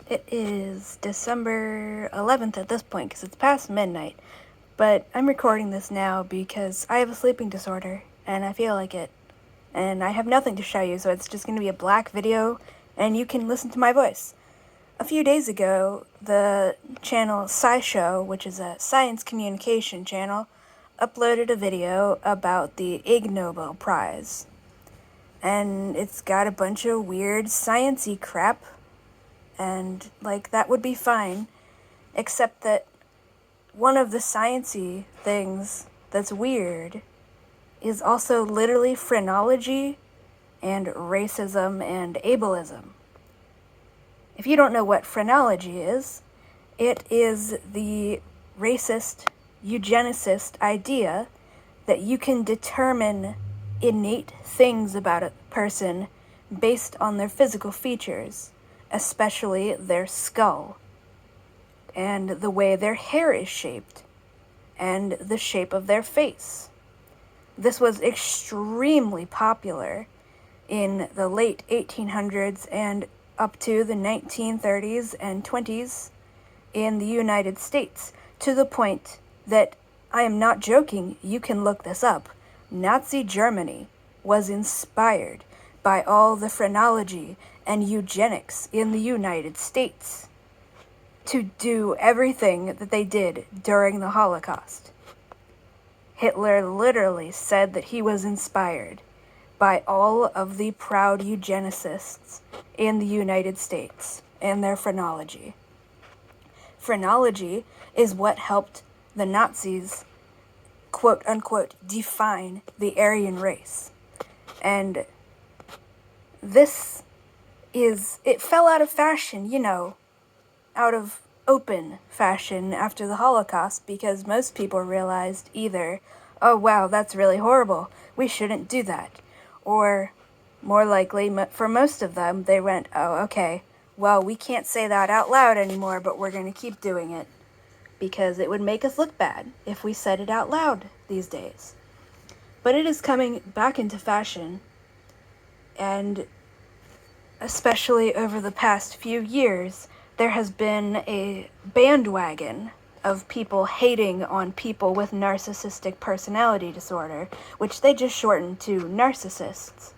It is December 11th at this point because it's past midnight, but I'm recording this now because I have a sleeping disorder and I feel like it. And I have nothing to show you, so it's just going to be a black video and you can listen to my voice. A few days ago, the channel Scishow, which is a science communication channel, uploaded a video about the Ig Nobel Prize. And it's got a bunch of weird science-y crap, and that would be fine, except that one of the science-y things that's weird is also literally phrenology and racism and ableism. If you don't know what phrenology is, it is the racist, eugenicist idea that you can determine innate things about a person based on their physical features, especially their skull, and the way their hair is shaped, and the shape of their face. This was extremely popular in the late 1800s and up to the 1930s and 20s in the United States, to the point that, I am not joking, you can look this up, Nazi Germany was inspired by all the phrenology and eugenics in the United States to do everything that they did during the Holocaust. Hitler literally said that he was inspired by all of the proud eugenicists in the United States and their phrenology. Phrenology is what helped the Nazis, quote-unquote, define the Aryan race. And it fell out of fashion, out of open fashion after the Holocaust, because most people realized either, oh wow, that's really horrible, we shouldn't do that, or more likely, for most of them, they went, oh okay, well we can't say that out loud anymore, but we're going to keep doing it, because it would make us look bad if we said it out loud these days. But it is coming back into fashion, and especially over the past few years, there has been a bandwagon of people hating on people with narcissistic personality disorder, which they just shortened to narcissists,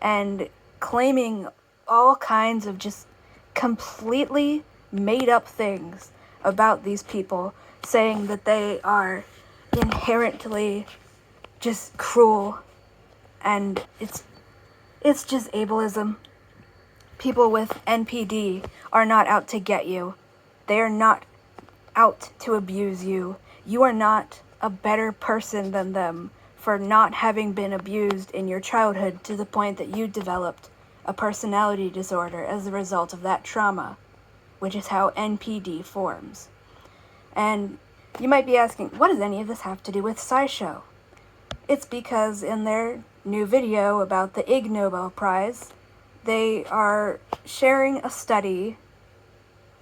and claiming all kinds of just completely made up things about these people, saying that they are inherently just cruel, and it's just ableism. People with NPD are not out to get you. They are not out to abuse you. You are not a better person than them for not having been abused in your childhood to the point that you developed a personality disorder as a result of that trauma, which is how NPD forms. And you might be asking, what does any of this have to do with Scishow? It's because in their new video about the Ig Nobel Prize, they are sharing a study,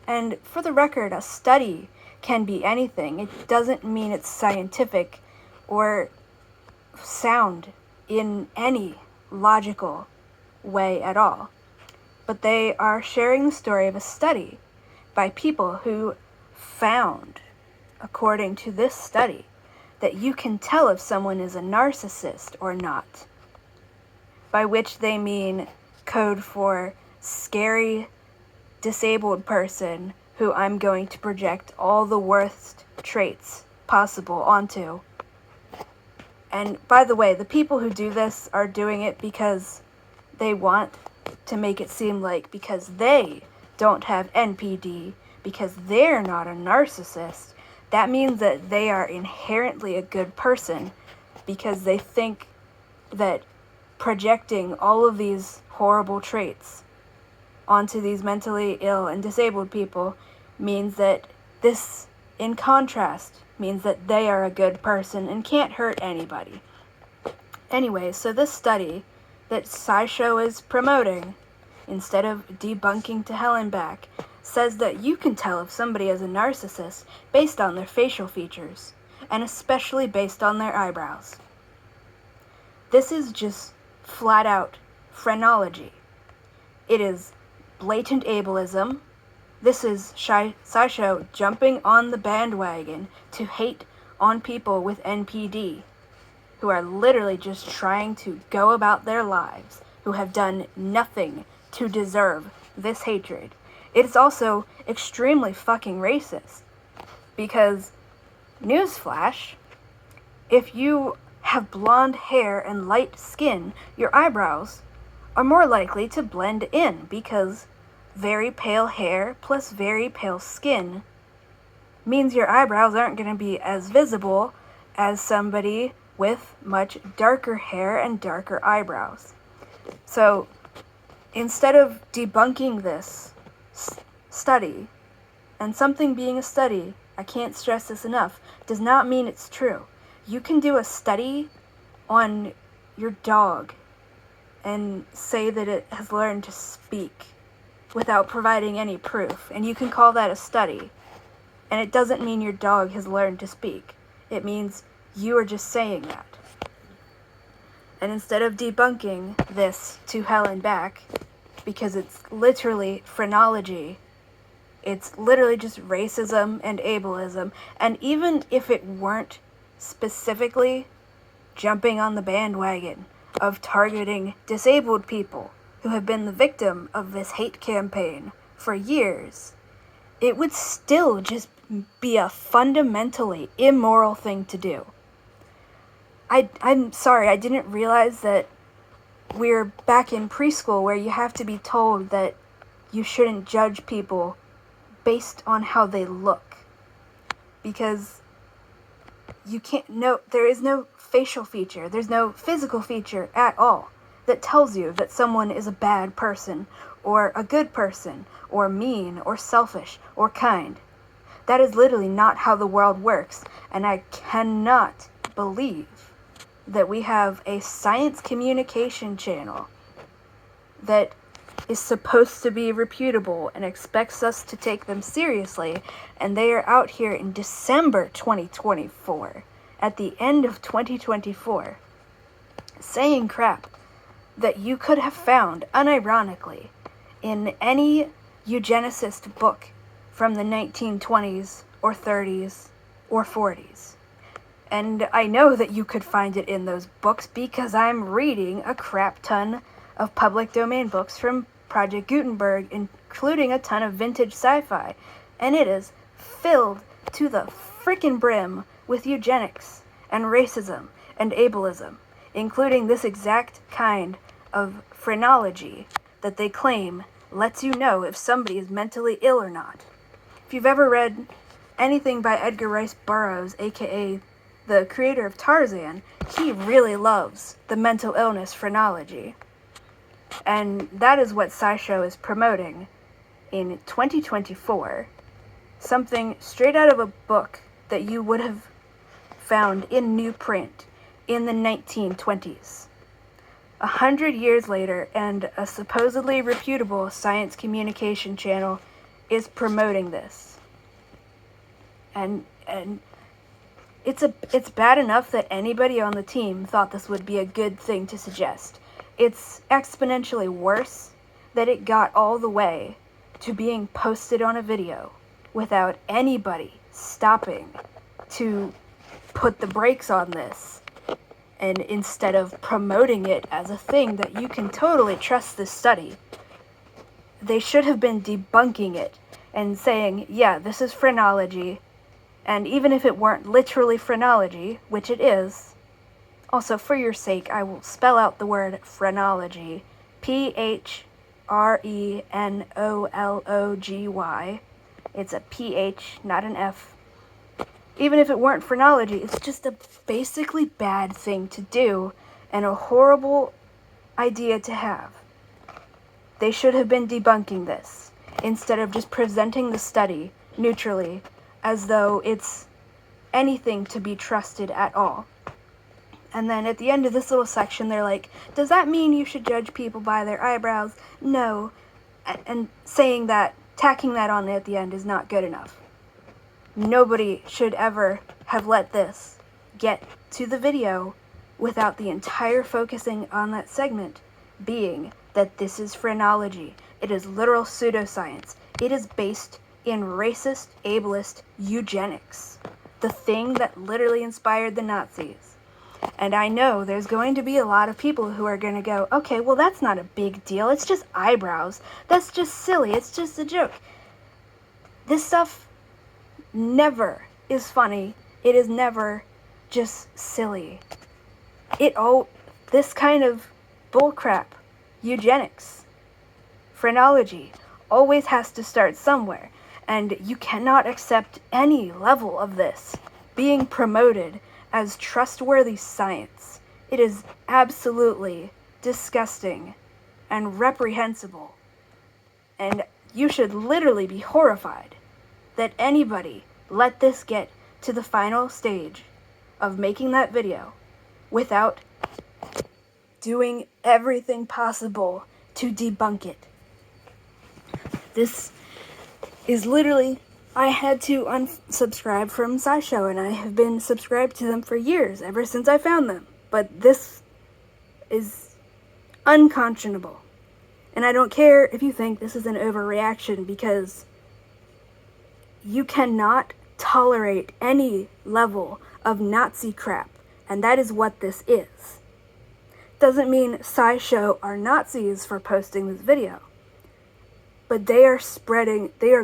and for the record, a study can be anything. It doesn't mean it's scientific or sound in any logical way at all. But they are sharing the story of a study by people who found, according to this study, that you can tell if someone is a narcissist or not, by which they mean code for scary, disabled person who I'm going to project all the worst traits possible onto. And by the way, the people who do this are doing it because they want to make it seem like because they don't have NPD, because they're not a narcissist, that means that they are inherently a good person, because they think that projecting all of these horrible traits onto these mentally ill and disabled people means that this, in contrast, means that they are a good person and can't hurt anybody. Anyway, so this study that Scishow is promoting, instead of debunking to hell and back, says that you can tell if somebody is a narcissist based on their facial features, and especially based on their eyebrows. This is just flat out phrenology. It is blatant ableism, This is Scishow jumping on the bandwagon to hate on people with NPD, who are literally just trying to go about their lives, who have done nothing to deserve this hatred. It is also extremely fucking racist, because, newsflash, if you have blonde hair and light skin, your eyebrows are more likely to blend in, because very pale hair plus very pale skin means your eyebrows aren't going to be as visible as somebody with much darker hair and darker eyebrows. So, instead of debunking this study, and something being a study, I can't stress this enough, does not mean it's true. You can do a study on your dog and say that it has learned to speak without providing any proof, and you can call that a study. And it doesn't mean your dog has learned to speak. It means you are just saying that. And instead of debunking this to hell and back, because it's literally phrenology, it's literally just racism and ableism, and even if it weren't specifically jumping on the bandwagon of targeting disabled people who have been the victim of this hate campaign for years, it would still just be a fundamentally immoral thing to do. I'm sorry, I didn't realize that we're back in preschool where you have to be told that you shouldn't judge people based on how they look. Because you can't, there is no facial feature, there's no physical feature at all that tells you that someone is a bad person, or a good person, or mean, or selfish, or kind. That is literally not how the world works, and I cannot believe that we have a science communication channel that is supposed to be reputable and expects us to take them seriously, and they are out here in December 2024, at the end of 2024, saying crap that you could have found, unironically, in any eugenicist book from the 1920s or 30s or 40s. And I know that you could find it in those books because I'm reading a crap ton of public domain books from Project Gutenberg, including a ton of vintage sci-fi, and it is filled to the frickin' brim with eugenics and racism and ableism, including this exact kind of phrenology that they claim lets you know if somebody is mentally ill or not. If you've ever read anything by Edgar Rice Burroughs, aka the creator of Tarzan, he really loves the mental illness phrenology. And that is what Scishow is promoting in 2024. Something straight out of a book that you would have found in new print in the 1920s. 100 years later, and a supposedly reputable science communication channel is promoting this. And it's bad enough that anybody on the team thought this would be a good thing to suggest. It's exponentially worse that it got all the way to being posted on a video without anybody stopping to put the brakes on this. And instead of promoting it as a thing that you can totally trust this study, they should have been debunking it and saying, yeah, this is phrenology, and even if it weren't literally phrenology, which it is, also for your sake, I will spell out the word phrenology, Phrenology. It's a PH, not an F. Even if it weren't phrenology, it's just a basically bad thing to do and a horrible idea to have. They should have been debunking this instead of just presenting the study neutrally as though it's anything to be trusted at all. And then at the end of this little section, they're like, does that mean you should judge people by their eyebrows? No. And saying that, tacking that on at the end is not good enough. Nobody should ever have let this get to the video without the entire focusing on that segment being that this is phrenology. It is literal pseudoscience. It is based in racist, ableist eugenics, the thing that literally inspired the Nazis. And I know there's going to be a lot of people who are going to go, okay, well, that's not a big deal. It's just eyebrows. That's just silly. It's just a joke. This stuff never is funny. It is never just silly. This kind of bullcrap, eugenics, phrenology, always has to start somewhere. And you cannot accept any level of this being promoted as trustworthy science. It is absolutely disgusting and reprehensible. And you should literally be horrified that anybody let this get to the final stage of making that video without doing everything possible to debunk it. This is literally, I had to unsubscribe from Scishow, and I have been subscribed to them for years, ever since I found them. But this is unconscionable. And I don't care if you think this is an overreaction, because you cannot tolerate any level of Nazi crap, and that is what this is. Doesn't mean Scishow are Nazis for posting this video, but they are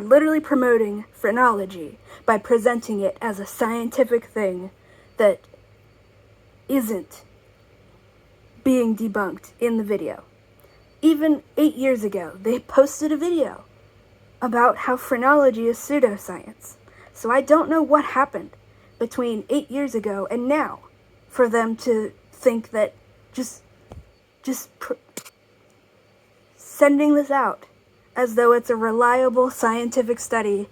literally promoting phrenology by presenting it as a scientific thing that isn't being debunked in the video. Even 8 years ago, they posted a video about how phrenology is pseudoscience. So I don't know what happened between 8 years ago and now for them to think that sending this out as though it's a reliable scientific study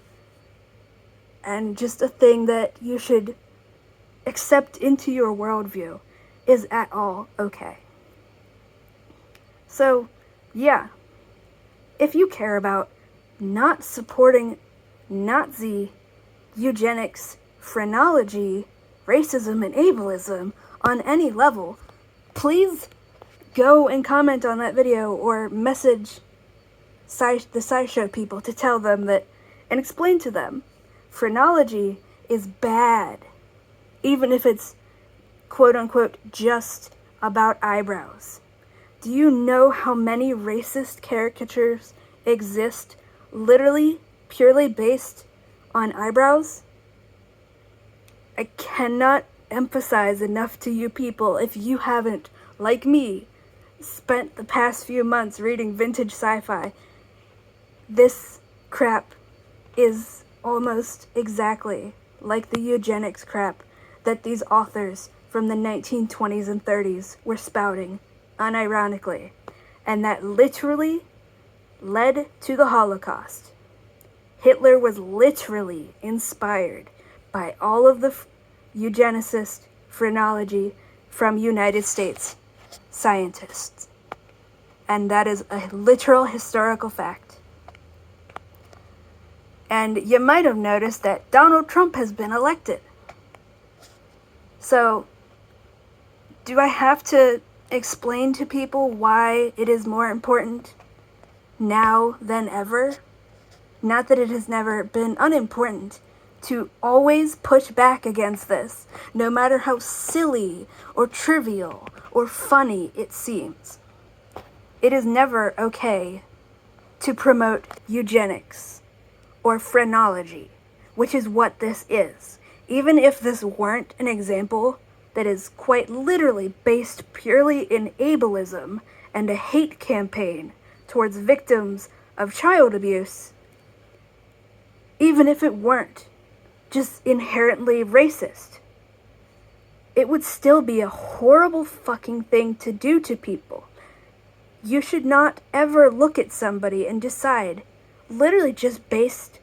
and just a thing that you should accept into your worldview is at all okay. So, yeah, if you care about not supporting Nazi eugenics, phrenology, racism, and ableism on any level, please go and comment on that video or message the Scishow people to tell them that, and explain to them, phrenology is bad, even if it's quote-unquote just about eyebrows. Do you know how many racist caricatures exist literally purely based on eyebrows? I cannot emphasize enough to you people, if you haven't, like me, spent the past few months reading vintage sci-fi, this crap is almost exactly like the eugenics crap that these authors from the 1920s and 30s were spouting, unironically, and that literally led to the Holocaust. Hitler was literally inspired by all of the eugenicist phrenology from United States scientists. And that is a literal historical fact. And you might have noticed that Donald Trump has been elected. So, do I have to explain to people why it is more important now than ever? Not that it has never been unimportant to always push back against this, no matter how silly or trivial or funny it seems. It is never okay to promote eugenics or phrenology, which is what this is. Even if this weren't an example that is quite literally based purely in ableism and a hate campaign towards victims of child abuse, even if it weren't just inherently racist, it would still be a horrible fucking thing to do to people. You should not ever look at somebody and decide, literally just based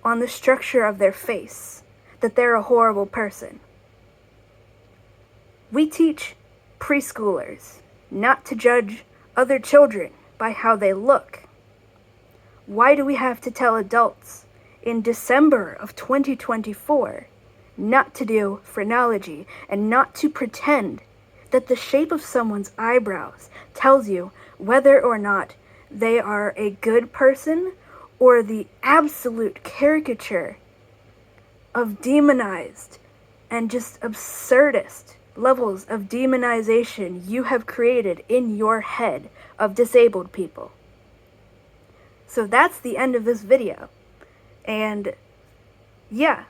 on the structure of their face, that they're a horrible person. We teach preschoolers not to judge other children by how they look. Why do we have to tell adults in December of 2024 not to do phrenology and not to pretend that the shape of someone's eyebrows tells you whether or not they are a good person or the absolute caricature of demonized and just absurdist levels of demonization you have created in your head of disabled people. So that's the end of this video. And yeah,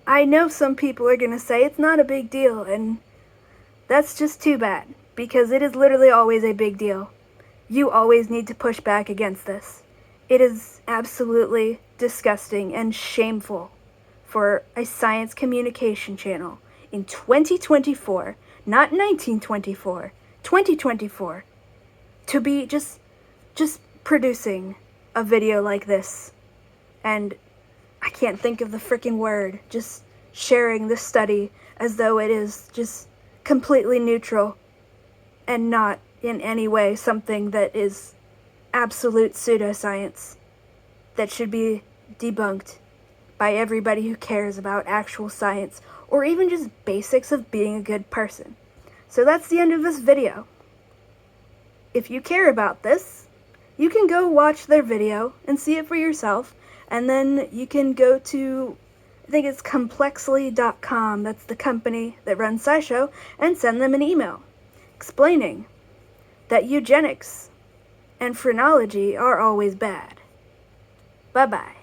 I know some people are going to say it's not a big deal, and that's just too bad, because it is literally always a big deal. You always need to push back against this. It is absolutely disgusting and shameful for a science communication channel in 2024, not 1924, 2024, to be just producing a video like this. And I can't think of the freaking word, just sharing this study as though it is just completely neutral and not in any way something that is absolute pseudoscience that should be debunked by everybody who cares about actual science or even just basics of being a good person. So that's the end of this video. If you care about this, you can go watch their video and see it for yourself, and then you can go to, I think it's complexly.com, that's the company that runs Scishow, and send them an email explaining that eugenics and phrenology are always bad. Bye-bye.